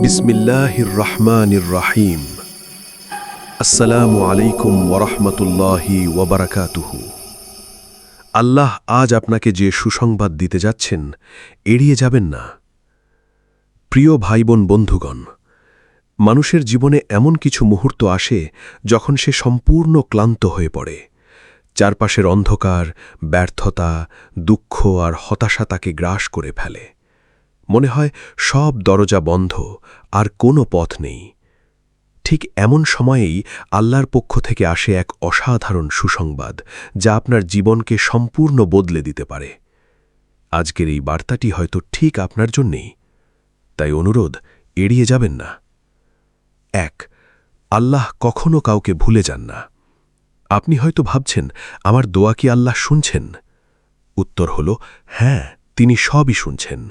বিসমিল্লাহির রহমানির রহিম। আসসালামু আলাইকুম ওরহমতুল্লাহি ওবরাকাতুহু। আল্লাহ আজ আপনাকে যে সুসংবাদ দিতে যাচ্ছেন, এড়িয়ে যাবেন না। প্রিয় ভাইবোন বন্ধুগণ, মানুষের জীবনে এমন কিছু মুহূর্ত আসে যখন সে সম্পূর্ণ ক্লান্ত হয়ে পড়ে। চারপাশের অন্ধকার, ব্যর্থতা, দুঃখ আর হতাশা তাকে গ্রাস করে ফেলে। মনে হয় সব দরজা বন্ধ, আর কোনো পথ নেই। ঠিক এমন সময়েই আল্লাহর পক্ষ থেকে আসে এক অসাধারণ সুসংবাদ, যা আপনার জীবনকে সম্পূর্ণ বদলে দিতে পারে। আজকের এই বার্তাটি হয়তো ঠিক আপনার জন্যেই, তাই অনুরোধ, এড়িয়ে যাবেন না। ১. আল্লাহ কখনো কাউকে ভুলে যান না। আপনি হয়তো ভাবছেন, আমার দোয়া কি আল্লাহ শুনছেন? উত্তর হল, হ্যাঁ, তিনি সবই শুনছেন।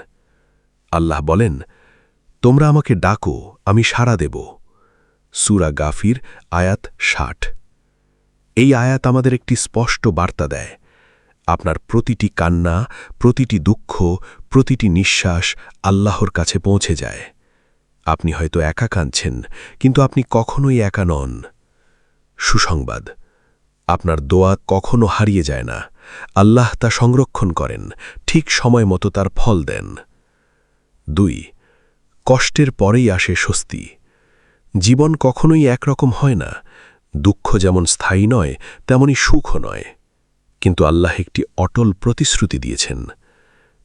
আল্লাহ বলেন, তোমরা আমাকে ডাকো, আমি সাড়া দেব। সূরা গাফির আয়াত ৬০। এই আয়াত আমাদের একটি স্পষ্ট বার্তা দেয়। আপনার প্রতিটি কান্না, প্রতিটি দুঃখ, প্রতিটি নিঃশ্বাস আল্লাহর কাছে পৌঁছে যায়। আপনি হয়তো একা কাঁদছেন, কিন্তু আপনি কখনোই একা নন। সুসংবাদ, আপনার দোয়া কখনো হারিয়ে যায় না। আল্লাহ তা সংরক্ষণ করেন, ঠিক সময় মতো তার ফল দেন। ২. কষ্টের পরেই আসে স্বস্তি। জীবন কখনোই একরকম হয় না। দুঃখ যেমন স্থায়ী নয়, তেমনি সুখও নয়। কিন্তু আল্লাহ একটি অটল প্রতিশ্রুতি দিয়েছেন,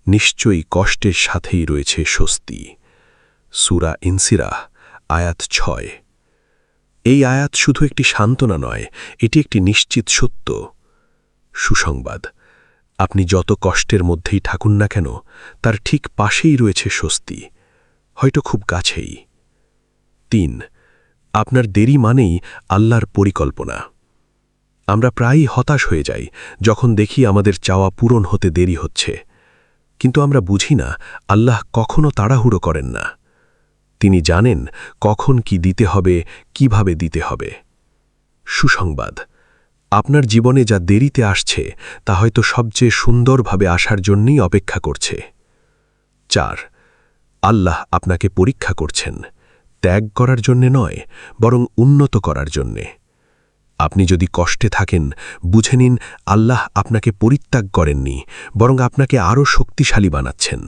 নিশ্চয়ই কষ্টের সাথেই রয়েছে স্বস্তি। সূরা ইনসিরাহ আয়াত ৬। এই আয়াত শুধু একটি সান্ত্বনা নয়, এটি একটি নিশ্চিত সত্য। সুসংবাদ, আপনি যত কষ্টের মধ্যেই থাকুন না কেন, তার ঠিক পাশেই রয়েছে স্বস্তি, হয়তো খুব কাছেই। ৩. আপনার দেরি মানেই আল্লাহর পরিকল্পনা। আমরা প্রায়ই হতাশ হয়ে যাই যখন দেখি আমাদের চাওয়া পূরণ হতে দেরি হচ্ছে। কিন্তু আমরা বুঝি না, আল্লাহ কখনো তাড়াহুড়ো করেন না। তিনি জানেন কখন কি দিতে হবে, কিভাবে দিতে হবে। সুসংবাদ, আপনার জীবনে যা দেরিতে আসছে, তা হয়তো সবচেয়ে সুন্দরভাবে আসার জন্যই অপেক্ষা করছে। ৪. আল্লাহ আপনাকে পরীক্ষা করছেন, ত্যাগ করার জন্যে নয়, বরং উন্নত করার জন্যে। আপনি যদি কষ্টে থাকেন, বুঝে নিন আল্লাহ আপনাকে পরিত্যাগ করেননি, বরং আপনাকে আরও শক্তিশালী বানাচ্ছেন।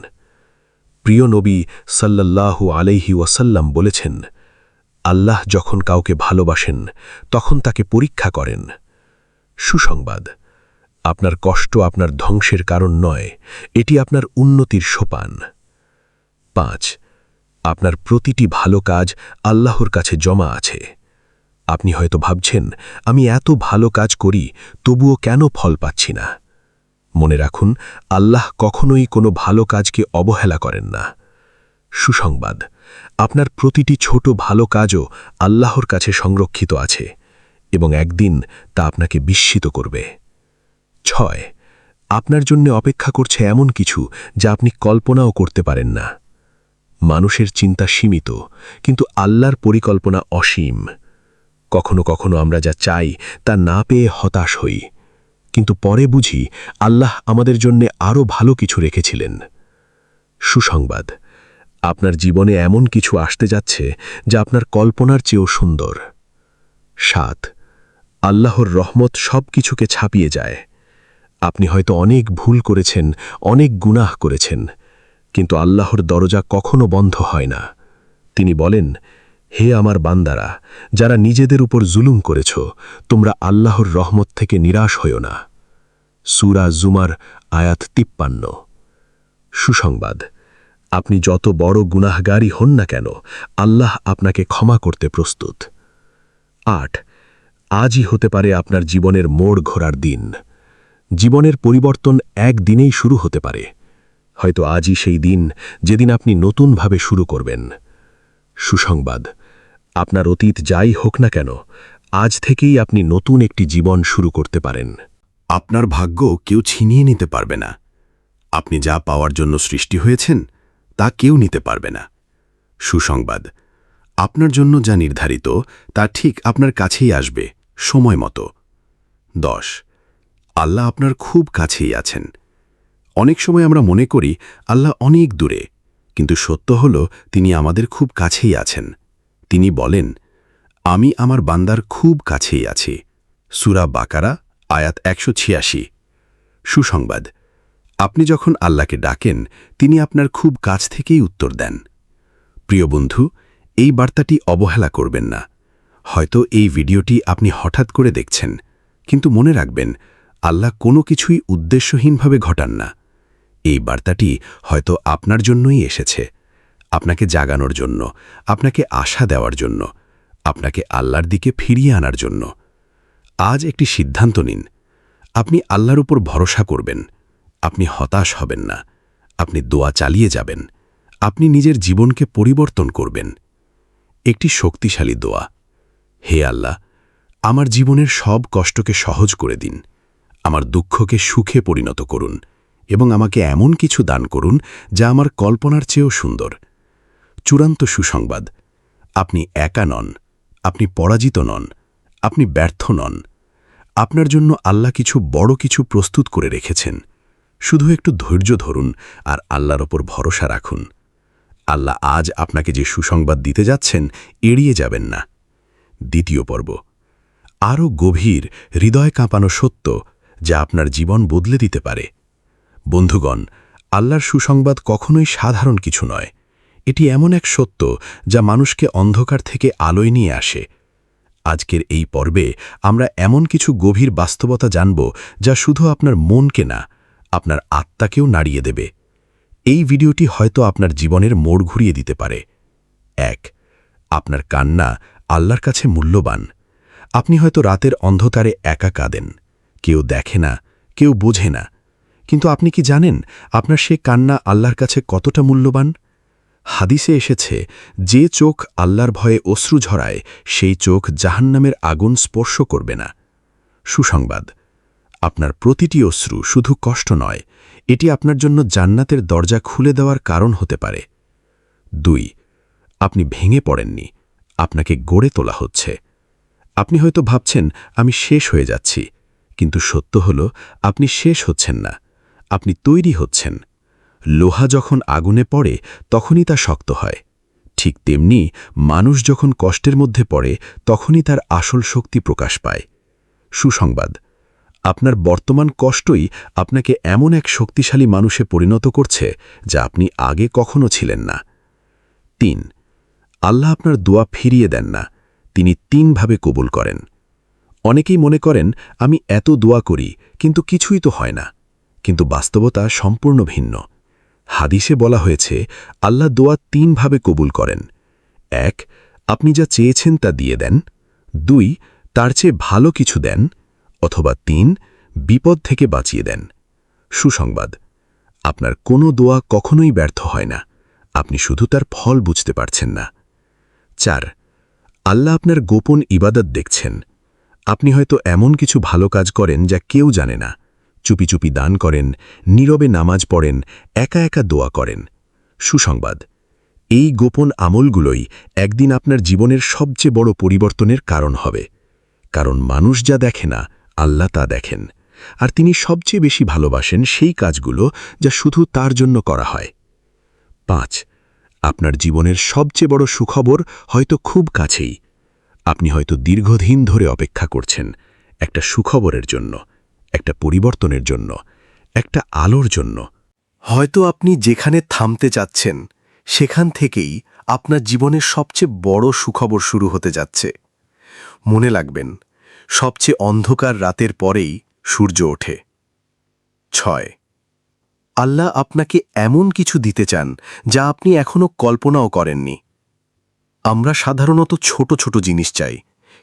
প্রিয় নবী সাল্লাল্লাহু আলাইহি ওয়াসাল্লাম বলেছেন, আল্লাহ যখন কাউকে ভালোবাসেন, তখন তাকে পরীক্ষা করেন। সুসংবাদ, আপনার কষ্ট আপনার ধ্বংসের কারণ নয়, এটি আপনার উন্নতির সোপান। ৫. আপনার প্রতিটি ভালো কাজ আল্লাহর কাছে জমা আছে। আপনি হয়তো ভাবছেন, আমি এত ভালো কাজ করি, তবুও কেন ফল পাচ্ছি না? মনে রাখুন, আল্লাহ কখনোই কোনো ভালো কাজকে অবহেলা করেন না। সুসংবাদ, আপনার প্রতিটি ছোট ভালো কাজও আল্লাহর কাছে সংরক্ষিত আছে, এবং একদিন তা আপনাকে বিস্মিত করবে। ৬. আপনার জন্য অপেক্ষা করছে এমন কিছু যা আপনি কল্পনাও করতে পারেন না। মানুষের চিন্তা সীমিত, কিন্তু আল্লাহর পরিকল্পনা অসীম। কখনো কখনো আমরা যা চাই তা না পেয়ে হতাশ হই, কিন্তু পরে বুঝি আল্লাহ আমাদের জন্য আরও ভালো কিছু রেখেছিলেন। সুসংবাদ, আপনার জীবনে এমন কিছু আসতে যাচ্ছে যা আপনার কল্পনার চেয়েও সুন্দর। ৭. আল্লাহর রহমত সব কিছুকে ছাপিয়ে যায়। আপনি হয়তো অনেক ভুল করেছেন, অনেক গুনাহ করেছেন, কিন্তু আল্লাহর দরজা কখনো বন্ধ হয় না। তিনি বলেন, হে আমার বান্দারা, যারা নিজেদের উপর জুলুম করেছ, তোমরা আল্লাহর রহমত থেকে নিরাশ হইও না। সূরা জুমার আয়াত ৫৩। সুসংবাদ, আপনি যত বড় গুনাহগারই হন না কেন, আল্লাহ আপনাকে ক্ষমা করতে প্রস্তুত। ৮. আজই হতে পারে আপনার জীবনের মোড় ঘোরার দিন। জীবনের পরিবর্তন একদিনেই শুরু হতে পারে। হয়তো আজই সেই দিন যেদিন আপনি নতুনভাবে শুরু করবেন। সুসংবাদ, আপনার অতীত যাই হোক না কেন, আজ থেকেই আপনি নতুন একটি জীবন শুরু করতে পারেন। আপনার ভাগ্য কেউ ছিনিয়ে নিতে পারবে না। আপনি যা পাওয়ার জন্য সৃষ্টি হয়েছেন, তা কেউ নিতে পারবে না। সুসংবাদ, আপনার জন্য যা নির্ধারিত তা ঠিক আপনার কাছেই আসবে, সময় মতো। ১০. আল্লাহ আপনার খুব কাছেই আছেন। অনেক সময় আমরা মনে করি আল্লাহ অনেক দূরে, কিন্তু সত্য হল তিনি আমাদের খুব কাছেই আছেন। তিনি বলেন, আমি আমার বান্দার খুব কাছেই আছি। সূরা বাকারা আয়াত 186। সুসংবাদ, আপনি যখন আল্লাহকে ডাকেন তিনি আপনার খুব কাছ থেকেই উত্তর দেন। প্রিয় বন্ধু, এই বার্তাটি অবহেলা করবেন না। হয়তো এই ভিডিওটি আপনি হঠাৎ করে দেখছেন, কিন্তু মনে রাখবেন আল্লাহ কোনো কিছুই উদ্দেশ্যহীনভাবে ঘটান না। এই বার্তাটি হয়তো আপনার জন্যই এসেছে, আপনাকে জাগানোর জন্য, আপনাকে আশা দেওয়ার জন্য, আপনাকে আল্লাহর দিকে ফিরিয়ে আনার জন্য। আজ একটি সিদ্ধান্ত নিন। আপনি আল্লাহর উপর ভরসা করবেন, আপনি হতাশ হবেন না, আপনি দোয়া চালিয়ে যাবেন, আপনি নিজের জীবনকে পরিবর্তন করবেন। একটি শক্তিশালী দোয়া। হে আল্লাহ, আমার জীবনের সব কষ্টকে সহজ করে দিন, আমার দুঃখকে সুখে পরিণত করুন এবং আমাকে এমন কিছু দান করুন যা আমার কল্পনার চেয়েও সুন্দর। চূড়ান্ত সুসংবাদ, আপনি একা নন, আপনি পরাজিত নন, আপনি ব্যর্থ নন। আপনার জন্য আল্লাহ বড় কিছু প্রস্তুত করে রেখেছেন। শুধু একটু ধৈর্য ধরুন আর আল্লাহর ওপর ভরসা রাখুন। আল্লাহ আজ আপনাকে যে সুসংবাদ দিতে যাচ্ছেন, এড়িয়ে যাবেন না। দ্বিতীয় পর্ব, আরও গভীর, হৃদয় কাঁপানো সত্য যা আপনার জীবন বদলে দিতে পারে। বন্ধুগণ, আল্লাহর সুসংবাদ কখনোই সাধারণ কিছু নয়। এটি এমন এক সত্য যা মানুষকে অন্ধকার থেকে আলোয় নিয়ে আসে। আজকের এই পর্বে আমরা এমন কিছু গভীর বাস্তবতা জানব যা শুধু আপনার মনকে না, আপনার আত্মাকেও নাড়িয়ে দেবে। এই ভিডিওটি হয়তো আপনার জীবনের মোড় ঘুরিয়ে দিতে পারে। 1. আপনার কান্না আল্লাহর কাছে মূল্যবান। আপনি হয়তো রাতের অন্ধকারে একা কাঁদেন, কেউ দেখে না, কেউ বোঝে না। কিন্তু আপনি কি জানেন আপনার সে কান্না আল্লাহর কাছে কতটা মূল্যবান? হাদিসে এসেছে, যে চোখ আল্লাহর ভয়ে অশ্রু ঝরায় সেই চোখ জাহান্নামের আগুন স্পর্শ করবে না। সুসংবাদ, আপনার প্রতিটি অশ্রু শুধু কষ্ট নয়, এটি আপনার জন্য জান্নাতের দরজা খুলে দেওয়ার কারণ হতে পারে। 2. আপনি ভেঙে পড়েননি, আপনাকে গড়ে তোলা হচ্ছে। আপনি হয়তো ভাবছেন আমি শেষ হয়ে যাচ্ছি, কিন্তু সত্য হল আপনি শেষ হচ্ছেন না, আপনি তৈরি হচ্ছেন। লোহা যখন আগুনে পড়ে তখনই তা শক্ত হয়। ঠিক তেমনি মানুষ যখন কষ্টের মধ্যে পড়ে তখনই তার আসল শক্তি প্রকাশ পায়। সুসংবাদ, আপনার বর্তমান কষ্টই আপনাকে এমন এক শক্তিশালী মানুষে পরিণত করছে যা আপনি আগে কখনো ছিলেন না। 3. আল্লাহ আপনার দোয়া ফিরিয়ে দেন না, তিনি 3 ভাবে কবুল করেন। অনেকেই মনে করেন আমি এত দোয়া করি কিন্তু কিছুই তো হয় না, কিন্তু বাস্তবতা সম্পূর্ণ ভিন্ন। হাদিসে বলা হয়েছে আল্লাহ দোয়া 3 ভাবে কবুল করেন। 1. আপনি যা চেয়েছেন তা দিয়ে দেন। 2. তার চেয়ে ভালো কিছু দেন। অথবা 3. বিপদ থেকে বাঁচিয়ে দেন। সুসংবাদ, আপনার কোনো দোয়া কখনোই ব্যর্থ হয় না, আপনি শুধু তার ফল বুঝতে পারছেন না। 4. আল্লাহ আপনার গোপন ইবাদত দেখছেন। আপনি হয়তো এমন কিছু ভালো কাজ করেন যা কেউ জানে না, চুপি চুপি দান করেন, নীরবে নামাজ পড়েন, একা একা দোয়া করেন। সুসংবাদ, এই গোপন আমলগুলোই একদিন আপনার জীবনের সবচেয়ে বড় পরিবর্তনের কারণ হবে। কারণ মানুষ যা দেখে না, আল্লাহ তা দেখেন, আর তিনি সবচেয়ে বেশি ভালোবাসেন সেই কাজগুলো যা শুধু তার জন্য করা হয়। 5. আপনার জীবনের সবচেয়ে বড় সুখবর হয়তো খুব কাছেই। আপনি হয়তো দীর্ঘদিন ধরে অপেক্ষা করছেন একটা সুখবরের জন্য, একটা পরিবর্তনের জন্য, একটা আলোর জন্য। হয়তো আপনি যেখানে থামতে চাচ্ছেন সেখান থেকেই আপনার জীবনের সবচেয়ে বড় সুখবর শুরু হতে যাচ্ছে। মনে রাখবেন, সবচেয়ে অন্ধকার রাতের পরেই সূর্য ওঠে। 6. আল্লাহ আপনাকে এমন কিছু দিতে চান যা আপনি এখনো কল্পনাও করেননি। আমরা সাধারণত ছোট ছোট জিনিস চাই,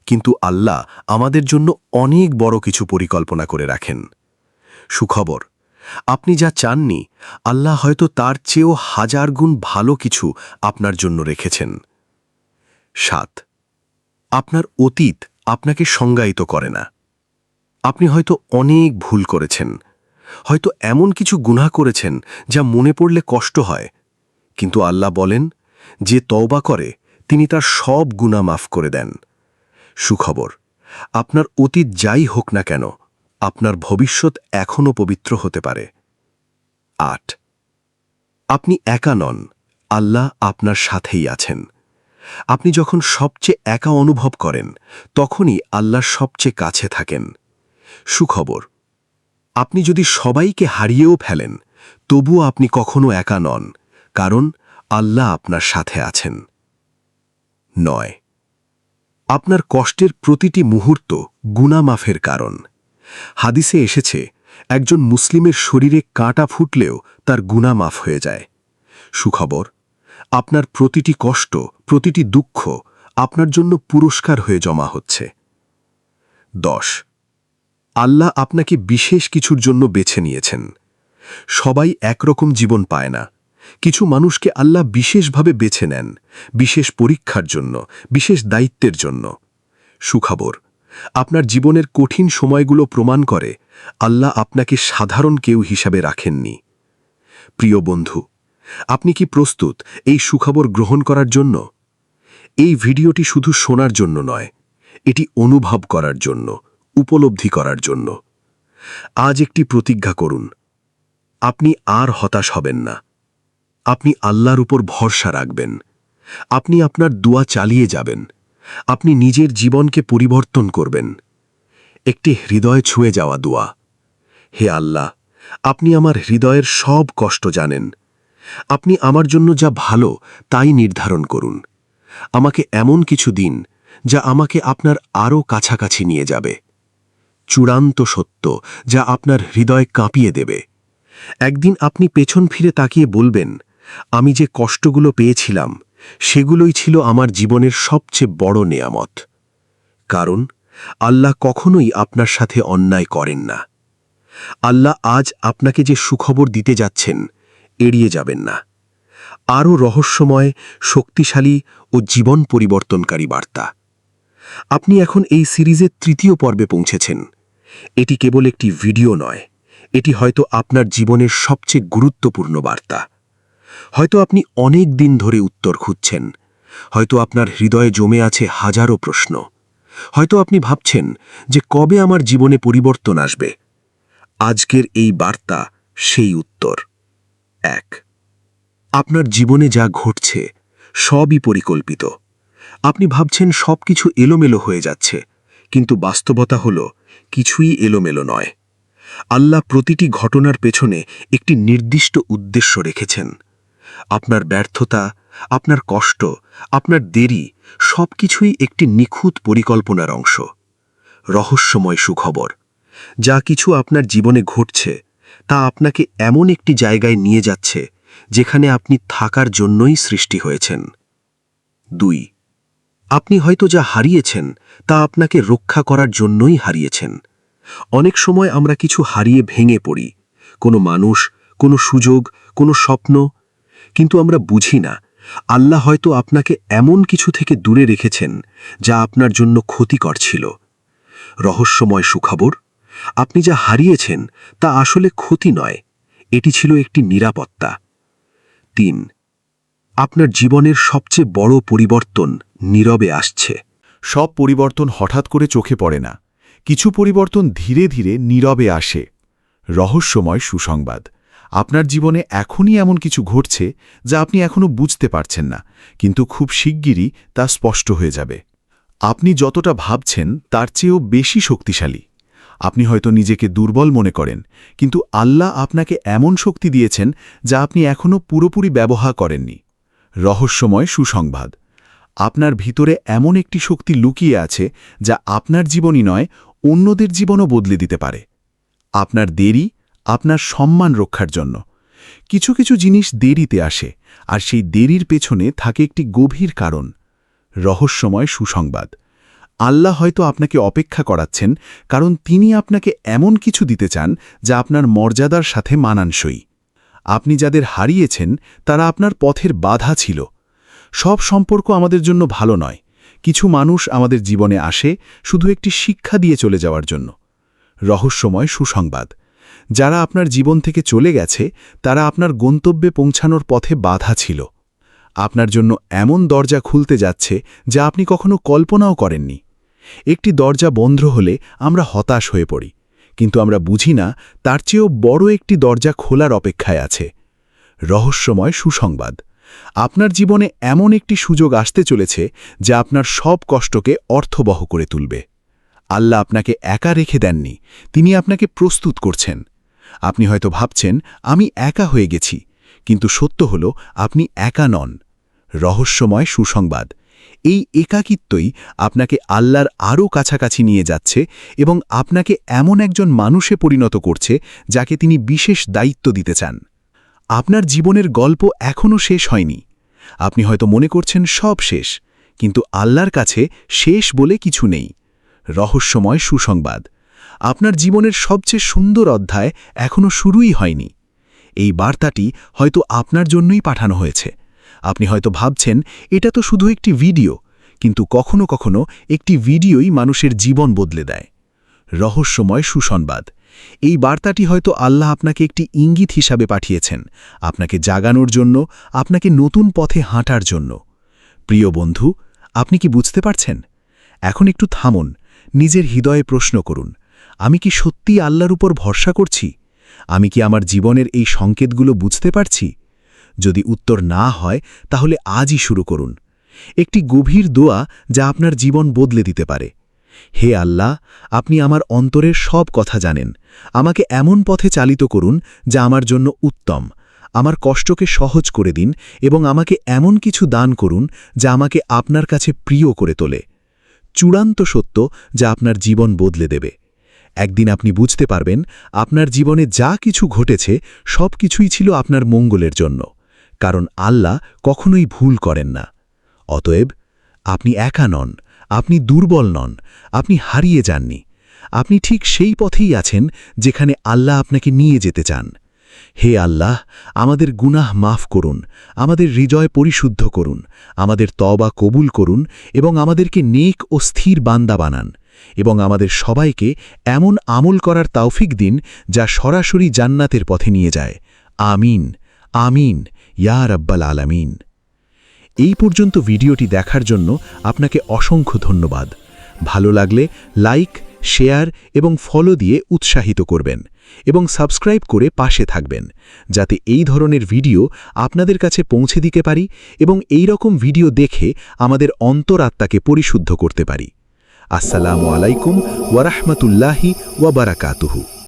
কিন্তু আল্লাহ আমাদের জন্য অনেক বড় কিছু পরিকল্পনা করে রাখেন। সুখবর, আপনি যা চাননি, আল্লাহ হয়তো তার চেয়েও 1000 গুণ ভালো কিছু আপনার জন্য রেখেছেন। 7. আপনার অতীত আপনাকে সংজ্ঞায়িত করে না। আপনি হয়তো অনেক ভুল করেছেন, হয়তো এমন কিছু গুনাহ করেছেন যা মনে পড়লে কষ্ট হয়, কিন্তু আল্লাহ বলেন, যে তওবা করে তিনি তার সব গুনাহ মাফ করে দেন। সুখবর, আপনার অতীত যাই হোক না কেন, আপনার ভবিষ্যৎ এখনও পবিত্র হতে পারে। 8. আপনি একা নন, আল্লাহ আপনার সাথেই আছেন। আপনি যখন সবচেয়ে একা অনুভব করেন তখনই আল্লাহ সবচেয়ে কাছে থাকেন। সুখবর, আপনি যদি সবাইকে হারিয়েও ফেলেন তবুও আপনি কখনো একা নন, কারণ আল্লাহ আপনার সাথে আছেন। 9, আপনার কষ্টের প্রতিটি মুহূর্ত গুনাহ মাফের কারণ। হাদিসে এসেছে, একজন মুসলিমের শরীরে কাঁটা ফুটলেও তার গুনাহ মাফ হয়ে যায়। সুখবর, আপনার প্রতিটি কষ্ট, প্রতিটি দুঃখ আপনার জন্য পুরস্কার হয়ে জমা হচ্ছে। 10, আল্লাহ আপনাকে বিশেষ কিছুর জন্য বেছে নিয়েছেন। সবাই একরকম জীবন পায় না। কিছু মানুষকে আল্লাহ বিশেষভাবে বেছে নেন, বিশেষ পরীক্ষার জন্য, বিশেষ দায়িত্বের জন্য। সুখবর, আপনার জীবনের কঠিন সময়গুলো প্রমাণ করে আল্লাহ আপনাকে সাধারণ কেউ হিসাবে রাখেননি। প্রিয় বন্ধু, আপনি কি প্রস্তুত এই সুখবর গ্রহণ করার জন্য? এই ভিডিওটি শুধু শোনার জন্য নয়, এটি অনুভব করার জন্য, উপলব্ধি করার জন্য। আজ একটি প্রতিজ্ঞা করুন, আপনি আর হতাশ হবেন না। আপনি আল্লাহর উপর ভরসা রাখবেন। আপনি আপনার দোয়া চালিয়ে যাবেন। আপনি নিজের জীবনকে পরিবর্তন করবেন। একটি হৃদয় ছুঁয়ে যাওয়া দোয়া। হে আল্লাহ, আপনি আমার হৃদয়ের সব কষ্ট জানেন। আপনি আমার জন্য যা ভালো তাই নির্ধারণ করুন। আমাকে এমন কিছু দিন যা আমাকে আপনার আরও কাছাকাছি নিয়ে যাবে। চূড়ান্ত সত্য যা আপনার হৃদয় কাঁপিয়ে দেবে। একদিন আপনি পেছন ফিরে তাকিয়ে বলবেন, আমি যে কষ্টগুলো পেয়েছিলাম সেগুলোই ছিল আমার জীবনের সবচেয়ে বড় নেয়ামত। কারণ আল্লাহ কখনোই আপনার সাথে অন্যায় করেন না। আল্লাহ আজ আপনাকে যে সুখবর দিতে যাচ্ছেন, এড়িয়ে যাবেন না। আরও রহস্যময়, শক্তিশালী ও জীবন পরিবর্তনকারী বার্তা। আপনি এখন এই সিরিজের 3য় পর্বে পৌঁছেছেন। এটি কেবল একটি ভিডিও নয়, এটি হয়তো আপনার জীবনের সবচেয়ে গুরুত্বপূর্ণ বার্তা। হয়তো আপনি অনেক দিন ধরে উত্তর খুঁজছেন। হয়তো আপনার হৃদয়ে জমে আছে হাজারো প্রশ্ন। হয়তো আপনি ভাবছেন যে কবে আমার জীবনে পরিবর্তন আসবে। আজকের এই বার্তা সেই উত্তর। 1, আপনার জীবনে যা ঘটছে সবই পরিকল্পিত। আপনি ভাবছেন সবকিছু এলোমেলো হয়ে যাচ্ছে, কিন্তু বাস্তবতা হলো কিছুই এলোমেলো নয়। আল্লাহ প্রতিটি ঘটনার পেছনে একটি নির্দিষ্ট উদ্দেশ্য রেখেছেন। আপনার ব্যর্থতা, আপনার কষ্ট, আপনার দেরি সবকিছুই একটি নিখুঁত পরিকল্পনার অংশ। রহস্যময় সুখবর, যা কিছু আপনার জীবনে ঘটছে তা আপনাকে এমন একটি জায়গায় নিয়ে যাচ্ছে যেখানে আপনি থাকার জন্যই সৃষ্টি হয়েছেন। 2, আপনি হয়তো যা হারিয়েছেন তা আপনাকে রক্ষা করার জন্যই হারিয়েছেন। অনেক সময় আমরা কিছু হারিয়ে ভেঙে পড়ি, কোনো মানুষ, কোনো সুযোগ, কোনো স্বপ্ন, কিন্তু আমরা বুঝি না আল্লাহ হয়তো আপনাকে এমন কিছু থেকে দূরে রেখেছেন যা আপনার জন্য ক্ষতিকর ছিল। রহস্যময় সুখবর, আপনি যা হারিয়েছেন তা আসলে ক্ষতি নয়, এটি ছিল একটি নিরাপত্তা। 3, আপনার জীবনের সবচেয়ে বড় পরিবর্তন নীরবে আসছে। সব পরিবর্তন হঠাৎ করে চোখে পড়ে না। কিছু পরিবর্তন ধীরে ধীরে নীরবে আসে। রহস্যময় সুসংবাদ, আপনার জীবনে এখনই এমন কিছু ঘটছে যা আপনি এখনও বুঝতে পারছেন না, কিন্তু খুব শিগগিরই তা স্পষ্ট হয়ে যাবে। আপনি যতটা ভাবছেন তার চেয়েও বেশি শক্তিশালী। আপনি হয়তো নিজেকে দুর্বল মনে করেন, কিন্তু আল্লাহ আপনাকে এমন শক্তি দিয়েছেন যা আপনি এখনও পুরোপুরি ব্যবহার করেননি। রহস্যময় সুসংবাদ, আপনার ভিতরে এমন একটি শক্তি লুকিয়ে আছে যা আপনার জীবনই নয়, অন্যদের জীবনও বদলে দিতে পারে। আপনার দেরি আপনার সম্মান রক্ষার জন্য। কিছু কিছু জিনিস দেরিতে আসে, আর সেই দেরির পেছনে থাকে একটি গভীর কারণ। রহস্যময় সুসংবাদ, আল্লাহ হয়তো আপনাকে অপেক্ষা করাচ্ছেন, কারণ তিনি আপনাকে এমন কিছু দিতে চান যা আপনার মর্যাদার সাথে মানানসই। আপনি যাদের হারিয়েছেন তারা আপনার পথের বাধা ছিল। সব সম্পর্ক আমাদের জন্য ভালো নয়। কিছু মানুষ আমাদের জীবনে আসে শুধু একটি শিক্ষা দিয়ে চলে যাওয়ার জন্য। রহস্যময় সুসংবাদ, যারা আপনার জীবন থেকে চলে গেছে তারা আপনার গন্তব্যে পৌঁছানোর পথে বাধা ছিল। আপনার জন্য এমন দরজা খুলতে যাচ্ছে যা আপনি কখনো কল্পনাও করেননি। একটি দরজা বন্ধ হলে আমরা হতাশ হয়ে পড়ি, কিন্তু আমরা বুঝি না তার চেয়েও বড় একটি দরজা খোলার অপেক্ষায় আছে। রহস্যময় সুসংবাদ, আপনার জীবনে এমন একটি সুযোগ আসতে চলেছে যা আপনার সব কষ্টকে অর্থবহ করে তুলবে। আল্লাহ আপনাকে একা রেখে দেননি, তিনি আপনাকে প্রস্তুত করছেন। আপনি হয়তো ভাবছেন, আমি একা হয়ে গেছি, কিন্তু সত্য হল আপনি একা নন। রহস্যময় সুসংবাদ, এই একাকিত্বই আপনাকে আল্লাহর আরও কাছাকাছি নিয়ে যাচ্ছে এবং আপনাকে এমন একজন মানুষে পরিণত করছে যাকে তিনি বিশেষ দায়িত্ব দিতে চান। আপনার জীবনের গল্প এখনও শেষ হয়নি। আপনি হয়তো মনে করছেন সব শেষ, কিন্তু আল্লাহর কাছে শেষ বলে কিছু নেই। রহস্যময় সুসংবাদ, আপনার জীবনের সবচেয়ে সুন্দর অধ্যায় এখনও শুরুই হয়নি। এই বার্তাটি হয়তো আপনার জন্যই পাঠানো হয়েছে। আপনি হয়তো ভাবছেন, এটা তো শুধু একটি ভিডিও, কিন্তু কখনো কখনো একটি ভিডিওই মানুষের জীবন বদলে দেয়। রহস্যময় সুসংবাদ, এই বার্তাটি হয়তো আল্লাহ আপনাকে একটি ইঙ্গিত হিসাবে পাঠিয়েছেন, আপনাকে জাগানোর জন্য, আপনাকে নতুন পথে হাঁটার জন্য। প্রিয় বন্ধু, আপনি কি বুঝতে পারছেন? এখন একটু থামুন, নিজের হৃদয়ে প্রশ্ন করুন, আমি কি সত্যিই আল্লাহর উপর ভরসা করছি? আমি কি আমার জীবনের এই সংকেতগুলো বুঝতে পারছি? যদি উত্তর না হয়, তাহলে আজই শুরু করুন একটি গভীর দোয়া যা আপনার জীবন বদলে দিতে পারে। হে আল্লাহ, আপনি আমার অন্তরের সব কথা জানেন। আমাকে এমন পথে চালিত করুন যা আমার জন্য উত্তম। আমার কষ্টকে সহজ করে দিন এবং আমাকে এমন কিছু দান করুন যা আমাকে আপনার কাছে প্রিয় করে তোলে। চূড়ান্ত সত্য যা আপনার জীবন বদলে দেবে। একদিন আপনি বুঝতে পারবেন, আপনার জীবনে যা কিছু ঘটেছে সব কিছুই ছিল আপনার মঙ্গলের জন্য, কারণ আল্লাহ কখনোই ভুল করেন না। অতএব আপনি একা নন, আপনি দুর্বল নন, আপনি হারিয়ে যাননি। আপনি ঠিক সেই পথেই আছেন যেখানে আল্লাহ আপনাকে নিয়ে যেতে চান। হে আল্লাহ, আমাদের গুনাহ মাফ করুন, আমাদের হৃদয় পরিশুদ্ধ করুন, আমাদের তওবা কবুল করুন এবং আমাদেরকে নেক ও স্থির বান্দা বানান, এবং আমাদের সবাইকে এমন আমল করার তৌফিক দিন যা সরাসরি জান্নাতের পথে নিয়ে যায়। আমিন, আমিন, ইয়া রাব্বাল আলামিন। এই পর্যন্ত ভিডিওটি দেখার জন্য আপনাকে অসংখ্য ধন্যবাদ। ভালো লাগলে লাইক, শেয়ার এবং ফলো দিয়ে উৎসাহিত করবেন এবং সাবস্ক্রাইব করে পাশে থাকবেন, যাতে এই ধরনের ভিডিও আপনাদের কাছে পৌঁছে দিতে পারি এবং এই রকম ভিডিও দেখে আমাদের অন্তরাত্মাকে পরিশুদ্ধ করতে পারি। আসসালামু আলাইকুম ওয়া রাহমাতুল্লাহি ওয়া বারাকাতুহু।